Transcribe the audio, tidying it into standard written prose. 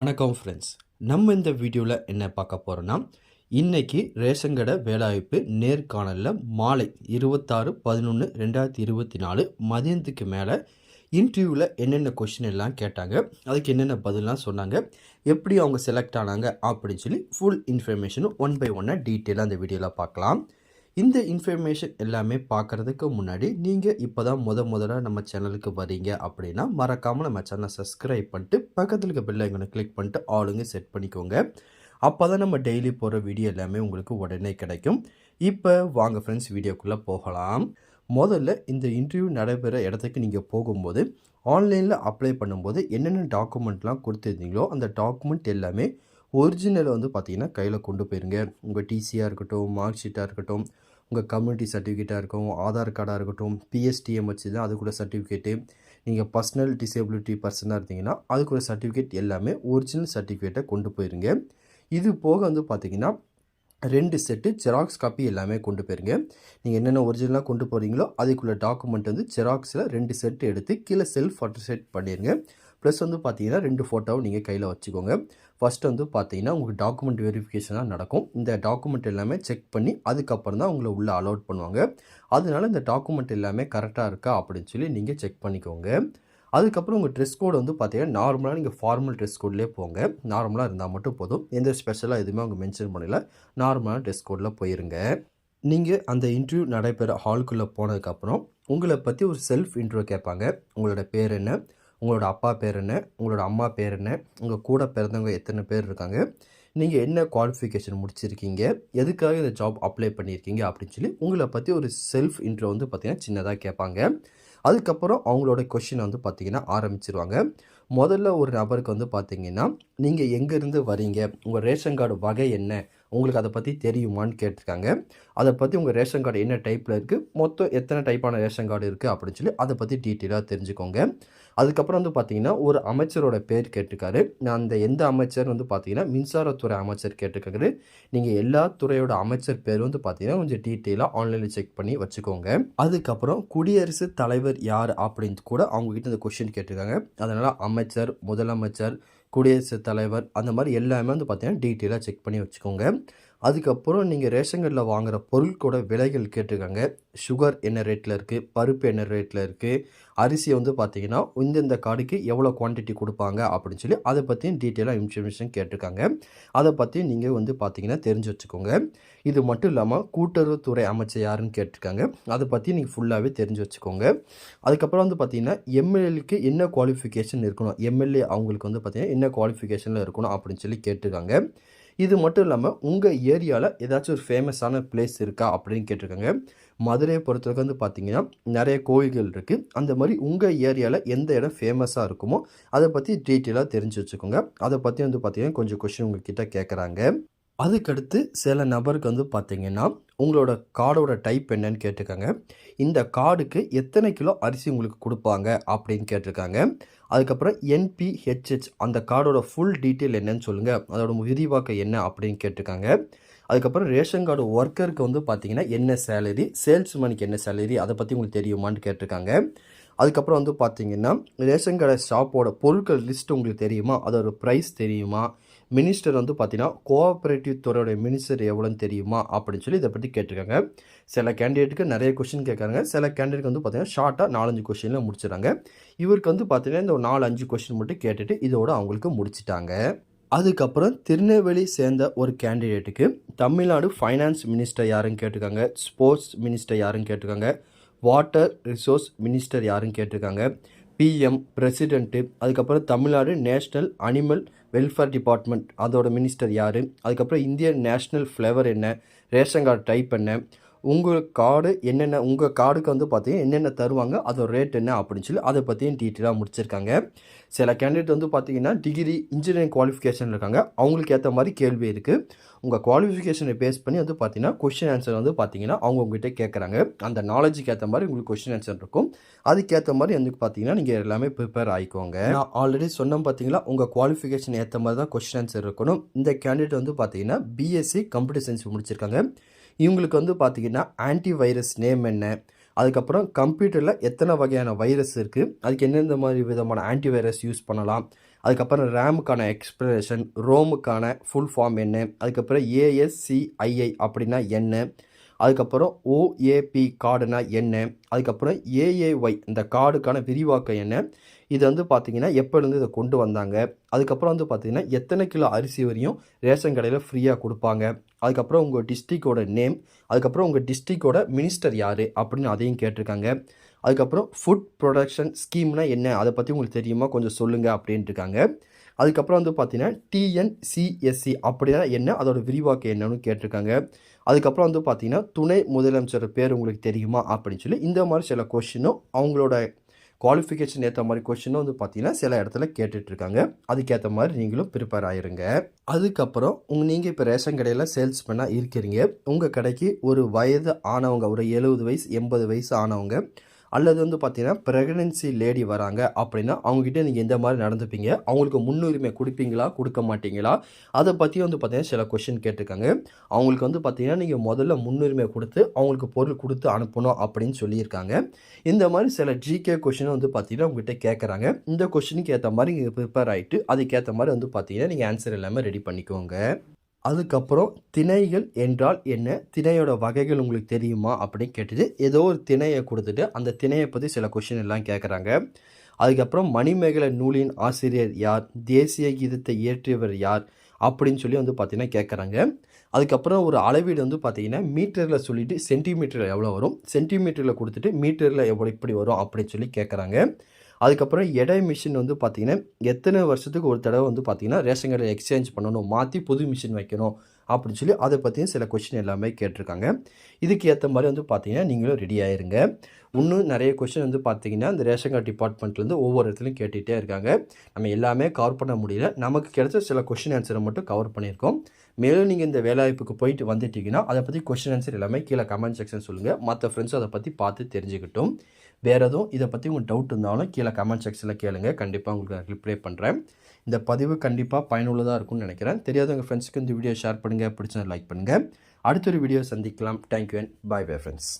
வணக்கம் ஃப்ரெண்ட்ஸ். நம்ம இந்த வீடியோவில் என்ன பார்க்க போகிறோன்னா, இன்னைக்கு ரேஷன் கடை வேலைவாய்ப்பு நேர்காணலில் மாலை 26/11/2024 மதியத்துக்கு மேலே இன்டர்வியூவில் என்னென்ன கொஷின் எல்லாம் கேட்டாங்க, அதுக்கு என்னென்ன பதிலாம் சொன்னாங்க, எப்படி அவங்க செலக்ட் ஆனாங்க அப்படின்னு சொல்லி ஃபுல் இன்ஃபர்மேஷனும் ஒன் பை ஒன்னாக டீட்டெயிலாக அந்த வீடியோவில் பார்க்கலாம். இந்த இன்ஃபர்மேஷன் எல்லாமே பார்க்குறதுக்கு முன்னாடி நீங்கள் இப்போ தான் முதல்ல நம்ம சேனலுக்கு வரீங்க அப்படின்னா மறக்காமல் நம்ம சேனலை சப்ஸ்கிரைப் பண்ணிட்டு பக்கத்தில் இருக்க பெல் ஐக்கனை கிளிக் பண்ணிட்டு ஆளுங்க செட் பண்ணிக்கோங்க. அப்போ தான் நம்ம டெய்லி போகிற வீடியோ எல்லாமே உங்களுக்கு உடனே கிடைக்கும். இப்போ வாங்க ஃப்ரெண்ட்ஸ், வீடியோக்குள்ளே போகலாம். முதல்ல இந்த இன்டர்வியூ நடைபெற இடத்துக்கு நீங்கள் போகும்போது ஆன்லைனில் அப்ளை பண்ணும்போது என்னென்ன டாக்குமெண்ட்லாம் கொடுத்துருந்தீங்களோ அந்த டாக்குமெண்ட் எல்லாமே ஒரிஜினலை பார்த்தீங்கன்னா கையில் கொண்டு போயிருங்க. உங்கள் டிசியாக இருக்கட்டும், மார்க் ஷீட்டாக இருக்கட்டும், உங்கள் கம்யூனிட்டி சர்டிஃபிகேட்டாக இருக்கும், ஆதார் கார்டாக இருக்கட்டும், பிஎஸ்டிஎம் வச்சு தான் அதுக்குள்ள சர்டிஃபிகேட்டு, நீங்கள் பர்சனல் டிசேபிலிட்டி பர்சனாக இருந்தீங்கன்னா அதுக்குள்ள சர்டிஃபிகேட் எல்லாமே ஒரிஜினல் சர்டிஃபிகேட்டை கொண்டு போயிருங்க. இது போக பார்த்தீங்கன்னா 2 செட்டு ஜெராக்ஸ் காப்பி எல்லாமே கொண்டு போயிருங்க. நீங்கள் என்னென்ன ஒரிஜினலாக கொண்டு போகிறீங்களோ அதுக்குள்ள டாக்குமெண்ட் ஜெராக்ஸில் 2 செட்டு எடுத்து கீழே செல்ஃப் அட்டஸ்டேட் பண்ணிடுங்க. ப்ளஸ் பார்த்தீங்கன்னா 2 ஃபோட்டோவும் நீங்கள் கையில் வச்சுக்கோங்க. ஃபஸ்ட்டு பார்த்தீங்கன்னா உங்களுக்கு டாக்குமெண்ட் வெரிஃபிகேஷனாக நடக்கும். இந்த டாக்குமெண்ட் எல்லாமே செக் பண்ணி அதுக்கப்புறம் தான் உங்களை உள்ளே அலோட் பண்ணுவாங்க. அதனால இந்த டாக்குமெண்ட் எல்லாமே கரெக்டாக இருக்கா அப்படின்னு சொல்லி நீங்கள் செக் பண்ணிக்கோங்க. அதுக்கப்புறம் உங்கள் ட்ரெஸ் கோடு பார்த்தீங்கன்னா நார்மலாக நீங்கள் ஃபார்மல் ட்ரெஸ் கோட்லேயே போங்க. நார்மலாக இருந்தால் மட்டும் போதும். எந்த ஸ்பெஷலாக எதுவுமே அவங்க மென்ஷன் பண்ணல. நார்மலான ட்ரெஸ் கோடில் போயிருங்க. நீங்கள் அந்த இன்டர்வியூ நடைபெற ஹாலுக்குள்ளே போனதுக்கப்புறம் உங்களை பற்றி ஒரு செல்ஃப் இன்ட்ரோ கேட்பாங்க. உங்களோட பேர் என்ன, உங்களோட அப்பா பேர் என்ன, உங்களோட அம்மா பேர் என்ன, உங்கள் கூட பிறந்தவங்க எத்தனை பேர் இருக்காங்க, நீங்கள் என்ன குவாலிஃபிகேஷன் முடிச்சிருக்கீங்க, எதுக்காக இந்த ஜாப் அப்ளை பண்ணியிருக்கீங்க அப்படின்னு சொல்லி உங்களை பற்றி ஒரு செல்ஃப் இன்ட்ரோ பார்த்தீங்கன்னா சின்னதாக கேட்பாங்க. அதுக்கப்புறம் அவங்களோட கொஷினை பார்த்தீங்கன்னா ஆரம்பிச்சிருவாங்க. முதல்ல ஒரு நபருக்கு பார்த்தீங்கன்னா நீங்கள் எங்கேருந்து வரீங்க, உங்கள் ரேஷன் கார்டு வகை என்ன, உங்களுக்கு அதை பற்றி தெரியுமான்னு கேட்டிருக்காங்க. அதை பற்றி உங்கள் ரேஷன் கார்டு என்ன டைப்பில் இருக்குது, மொத்தம் எத்தனை டைப்பான ரேஷன் கார்டு இருக்குது அப்படின்னு சொல்லி அதை பற்றி டீட்டெயிலாக தெரிஞ்சுக்கோங்க. அதுக்கப்புறம் பார்த்தீங்கன்னா ஒரு அமைச்சரோட பேர் கேட்டிருக்காரு. அந்த எந்த அமைச்சர் பார்த்தீங்கன்னா மின்சாரத்துறை அமைச்சர் கேட்டிருக்காரு. நீங்கள் எல்லா துறையோட அமைச்சர் பேர் பார்த்தீங்கன்னா கொஞ்சம் டீட்டெயிலாக ஆன்லைனில் செக் பண்ணி வச்சுக்கோங்க. அதுக்கப்புறம் குடியரசுத் தலைவர் யார் அப்படின்னு கூட அவங்ககிட்ட இந்த கொஸ்டின் கேட்டிருக்காங்க. அதனால் அமைச்சர், முதலமைச்சர், குடியரசுத் தலைவர் அந்த மாதிரி எல்லாமே பார்த்தீங்கன்னா டீட்டெயிலாக செக் பண்ணி வச்சுக்கோங்க. அதுக்கப்புறம் நீங்கள் ரேஷன் கார்டில் வாங்குகிற பொருட்களோட விலைகள் கேட்டிருக்காங்க. சுகர் என்ன ரேட்டில் இருக்குது, பருப்பு என்ன ரேட்டில் இருக்குது, அரிசி பார்த்தீங்கன்னா இந்த கார்டுக்கு எவ்வளோ குவான்டிட்டி கொடுப்பாங்க அப்படின்னு சொல்லி அதை பற்றியும் டீட்டெயிலாக இன்ஃபர்மேஷன் கேட்டிருக்காங்க. அதை பற்றி நீங்கள் பார்த்தீங்கன்னா தெரிஞ்சு வச்சுக்கோங்க. இது மட்டும் இல்லாமல் கூட்டுறவுத்துறை அமைச்சர் யாருன்னு கேட்டிருக்காங்க. அதை பற்றி நீங்கள் ஃபுல்லாகவே தெரிஞ்சு வச்சுக்கோங்க. அதுக்கப்புறம் பார்த்தீங்கன்னா எம்எல்ஏக்கு என்ன குவாலிஃபிகேஷன் இருக்கணும், எம்எல்ஏ அவங்களுக்கு பார்த்தீங்கன்னா என்ன குவாலிஃபிகேஷனில் இருக்கணும் அப்படின்னு சொல்லி கேட்டிருக்காங்க. இது மட்டும் இல்லாமல் உங்கள் ஏரியாவில் ஏதாச்சும் ஒரு ஃபேமஸான பிளேஸ் இருக்கா அப்படின்னு கேட்டிருக்காங்க. மதுரையை பொறுத்தவரைக்கும் பார்த்தீங்கன்னா நிறைய கோயில்கள் இருக்குது. அந்த மாதிரி உங்கள் ஏரியாவில் எந்த இடம் ஃபேமஸாக இருக்குமோ அதை பற்றி டீட்டெயிலாக தெரிஞ்சு வச்சுக்கோங்க. அதை பற்றி பார்த்தீங்கன்னா கொஞ்சம் கொஸ்டின் உங்ககிட்ட கேட்குறாங்க. அதுக்கடுத்து சில நபருக்கு பார்த்தீங்கன்னா உங்களோட கார்டோட டைப் என்னன்னு கேட்டிருக்காங்க. இந்த கார்டுக்கு எத்தனை கிலோ அரிசி உங்களுக்கு கொடுப்பாங்க அப்படின்னு கேட்டிருக்காங்க. அதுக்கப்புறம் என்பிஹெச்ஹெச் அந்த கார்டோட ஃபுல் டீட்டெயில் என்னன்னு சொல்லுங்கள், அதோட விரிவாக்கம் என்ன அப்படின்னு கேட்டிருக்காங்க. அதுக்கப்புறம் ரேஷன் கார்டு ஒர்க்கருக்கு பார்த்தீங்கன்னா என்ன சேலரி, சேல்ஸ்மேனுக்கு என்ன சேலரி அதை பற்றி உங்களுக்கு தெரியுமான்னு கேட்டிருக்காங்க. அதுக்கப்புறம் பார்த்தீங்கன்னா ரேஷன் கடை ஷாப்போட பொருட்கள் லிஸ்ட் உங்களுக்கு தெரியுமா, அதோட ப்ரைஸ் தெரியுமா, மினிஸ்டர் பார்த்தீங்கன்னா கோஆப்ரேட்டிவ் துறையோட மினிஸ்டர் எவ்வளோன்னு தெரியுமா அப்படின்னு சொல்லி இதை பற்றி கேட்டிருக்காங்க. சில கேண்டிடேட்டுக்கு நிறைய கொஸ்டின் கேட்குறாங்க. சில கேண்டிடேட்டுக்கு பார்த்தீங்கன்னா ஷார்ட்டாக 4-5 கொஸ்டினில் முடிச்சிடறாங்க. இவருக்கு பார்த்தீங்கன்னா இந்த 4-5 கொஸ்டின் மட்டும் கேட்டுட்டு இதோட அவங்களுக்கு முடிச்சிட்டாங்க. அதுக்கப்புறம் திருநெல்வேலி சேர்ந்த ஒரு கேண்டிடேட்டுக்கு தமிழ்நாடு ஃபைனான்ஸ் மினிஸ்டர் யாருன்னு கேட்டிருக்காங்க, ஸ்போர்ட்ஸ் மினிஸ்டர் யாருன்னு கேட்டிருக்காங்க, வாட்டர் ரிசோர்ஸ் மினிஸ்டர் யாருன்னு கேட்டிருக்காங்க, பிஎம் பிரசிடெண்ட்டு, அதுக்கப்புறம் Tamil Nadu national animal welfare department அதோட மினிஸ்டர் யார், அதுக்கப்புறம் இந்தியன் நேஷ்னல் ஃப்ளேவர் என்ன, ரேஷன் கார்டு டைப் என்ன, உங்கள் கார்டு என்னென்ன, உங்கள் கார்டுக்கு பார்த்தீங்கன்னா என்னென்ன தருவாங்க, அதோட ரேட் என்ன அப்படின்னு சொல்லி அதை பற்றியும் டீட்டெயிலாக முடிச்சிருக்காங்க. சில கேண்டிடேட் பார்த்தீங்கன்னா டிகிரி இன்ஜினியரிங் குவாலிஃபிகேஷன் இருக்காங்க. அவங்களுக்கு ஏற்ற மாதிரி கேள்வி இருக்குது. உங்கள் குவாலிஃபிகேஷனை பேஸ் பண்ணி பார்த்தீங்கன்னா கொஸ்டின் ஆன்சர் பார்த்தீங்கன்னா அவங்க உங்ககிட்ட கேட்குறாங்க. அந்த நாலேஜுக்கு ஏற்ற மாதிரி உங்களுக்கு கொஸ்டின் ஆன்சர் இருக்கும். அதுக்கேற்ற மாதிரி பார்த்தீங்கன்னா நீங்கள் எல்லாமே ப்ரிப்பேர் ஆகிக்கோங்க. நான் ஆல்ரெடி சொன்னோம் பார்த்தீங்களா, உங்கள் குவாலிஃபிகேஷன் ஏற்ற மாதிரி தான் கொஸ்டின் ஆன்சர் இருக்கணும். இந்த கேண்டிடேட் பார்த்தீங்கன்னா பிஎஸ்சி கம்ப்யூட்டர் சயின்ஸ் முடிச்சிருக்காங்க. இவங்களுக்கு பார்த்தீங்கன்னா ஆன்டி வைரஸ் நேம் என்ன, அதுக்கப்புறம் கம்ப்யூட்டரில் எத்தனை வகையான வைரஸ் இருக்குது, அதுக்கு எந்தெந்த மாதிரி விதமான ஆன்டிவைரஸ் யூஸ் பண்ணலாம், அதுக்கப்புறம் ரேமுக்கான எக்ஸ்பிரஷன், ரோமுக்கான ஃபுல் ஃபார்ம் என்ன, அதுக்கப்புறம் ASCII அப்படின்னா என்ன, அதுக்கப்புறம் OAP கார்டுனா என்ன, அதுக்கப்புறம் AAY இந்த கார்டுக்கான விரிவாக்கம் என்ன, இது வந்து பார்த்தீங்கன்னா எப்போலேருந்து இதை கொண்டு வந்தாங்க, அதுக்கப்புறம் வந்து பார்த்தீங்கன்னா எத்தனை கிலோ அரிசி வரையும் ரேஷன் கடையில் ஃப்ரீயாக கொடுப்பாங்க, அதுக்கப்புறம் உங்கள் டிஸ்ட்ரிக்டோட நேம், அதுக்கப்புறம் உங்கள் டிஸ்ட்ரிக்டோட மினிஸ்டர் யார் அப்படின்னு அதையும் கேட்டிருக்காங்க. அதுக்கப்புறம் ஃபுட் ப்ரொடக்ஷன் ஸ்கீம்னா என்ன, அதை பற்றி உங்களுக்கு தெரியுமா கொஞ்சம் சொல்லுங்கள் அப்படின்ட்டு இருக்காங்க. அதுக்கப்புறம் வந்து பார்த்தீங்கன்னா TNCSC அப்படின்னா என்ன, அதோட விரிவாக்கம் என்னன்னு கேட்டிருக்காங்க. அதுக்கப்புறம் வந்து பார்த்தீங்கன்னா துணை முதலமைச்சர் பேர் உங்களுக்கு தெரியுமா அப்படின்னு சொல்லி இந்த மாதிரி சில கொஷினும் அவங்களோட குவாலிஃபிகேஷன் ஏற்ற மாதிரி கொஷினும் வந்து பார்த்தீங்கன்னா சில இடத்துல கேட்டுட்ருக்காங்க. அதுக்கேற்ற மாதிரி நீங்களும் ப்ரிப்பேர் ஆயிருங்க. அதுக்கப்புறம் நீங்கள் இப்போ ரேஷன் கடையில் சேல்ஸ்மேனாக இருக்கிறீங்க. உங்கள் கடைக்கு ஒரு வயது ஆனவங்க, ஒரு 70 வயசு 80 வயசு ஆனவங்க அல்லது வந்து பார்த்தீங்கன்னா ப்ரெக்னன்சி லேடி வராங்க அப்படின்னா அவங்ககிட்ட நீங்கள் எந்த மாதிரி நடந்துப்பீங்க, அவங்களுக்கு முன்னுரிமை கொடுப்பீங்களா கொடுக்க மாட்டீங்களா, அதை பற்றி வந்து பார்த்தீங்கன்னா சில கொஷின் கேட்டிருக்காங்க. அவங்களுக்கு வந்து பார்த்தீங்கன்னா நீங்கள் முதல்ல முன்னுரிமை கொடுத்து அவங்களுக்கு பொருள் கொடுத்து அனுப்பணும் அப்படின்னு சொல்லியிருக்காங்க. இந்த மாதிரி சில ஜிகே கொஷினை வந்து பார்த்தீங்கன்னா உங்ககிட்ட கேட்குறாங்க. இந்த கொஷினுக்கு ஏற்ற மாதிரி நீங்கள் ப்ரிப்பேர் ஆகிட்டு அதுக்கேற்ற மாதிரி வந்து பார்த்தீங்கன்னா நீங்கள் ஆன்சர் எல்லாமே ரெடி பண்ணிக்கோங்க. அதுக்கப்புறம் திணைகள் என்றால் என்ன, திணையோட வகைகள் உங்களுக்கு தெரியுமா அப்படின்னு கேட்டுட்டு ஏதோ ஒரு திணையை கொடுத்துட்டு அந்த திணையை பற்றி சில கொஷின் எல்லாம் கேட்குறாங்க. அதுக்கப்புறம் மணிமேகலை நூலின் ஆசிரியர் யார், தேசிய கீதத்தை இயற்றியவர் யார் அப்படின்னு சொல்லி வந்து பார்த்தீங்கன்னா கேட்குறாங்க. அதுக்கப்புறம் ஒரு அளவீடு வந்து பார்த்தீங்கன்னா மீட்டரில் சொல்லிவிட்டு சென்டிமீட்டரில் எவ்வளோ வரும், சென்டிமீட்டரில் கொடுத்துட்டு மீட்டரில் எவ்வளோ இப்படி வரும் அப்படின்னு சொல்லி கேட்குறாங்க. அதுக்கப்புறம் எடை மிஷின் வந்து பார்த்தீங்கன்னா எத்தனை வருஷத்துக்கு ஒரு தடவை வந்து பார்த்தீங்கன்னா ரேஷன் கடையில் எக்ஸ்சேஞ்ச் பண்ணணும், மாற்றி புது மிஷின் வைக்கணும் அப்படின்னு சொல்லி அதை பற்றியும் சில கொஷின் எல்லாமே கேட்டிருக்காங்க. இதுக்கு ஏற்ற மாதிரி வந்து பார்த்தீங்கன்னா நீங்களும் ரெடி ஆயிருங்க. இன்னும் நிறைய கொஷின் வந்து பார்த்தீங்கன்னா இந்த ரேஷன் கார்டு டிபார்ட்மெண்ட்லேருந்து ஒவ்வொரு இடத்துலையும் கேட்டுகிட்டே இருக்காங்க. நம்ம எல்லாமே கவர் பண்ண முடியல, நமக்கு கிடைச்ச சில கொஷின் ஆன்சரை மட்டும் கவர் பண்ணியிருக்கோம். மேலும் நீங்கள் இந்த வேலைவாய்ப்புக்கு போயிட்டு வந்துட்டீங்கன்னா அதை பற்றி கொஷின் ஆன்சர் எல்லாமே கீழே கமெண்ட் செக்ஷன் சொல்லுங்கள். மற்ற ஃப்ரெண்ட்ஸும் அதை பற்றி பார்த்து தெரிஞ்சுக்கிட்டும். வேறு எதுவும் இதை பற்றி உங்களுக்கு டவுட் இருந்தாலும் கீழே கமெண்ட் செக்ஷனில் கேளுங்க, கண்டிப்பாக உங்களுக்கு நான் ரிப்ளை பண்ணுறேன். இந்த பதிவு கண்டிப்பாக பயனுள்ளதாக இருக்கும்னு நினைக்கிறேன். தெரியாதவங்க ஃப்ரெண்ட்ஸுக்கு இந்த வீடியோ ஷேர் பண்ணுங்கள், பிடிச்சதை லைக் பண்ணுங்கள். அடுத்த ஒரு வீடியோ சந்திக்கலாம். Thank you and bye bye friends.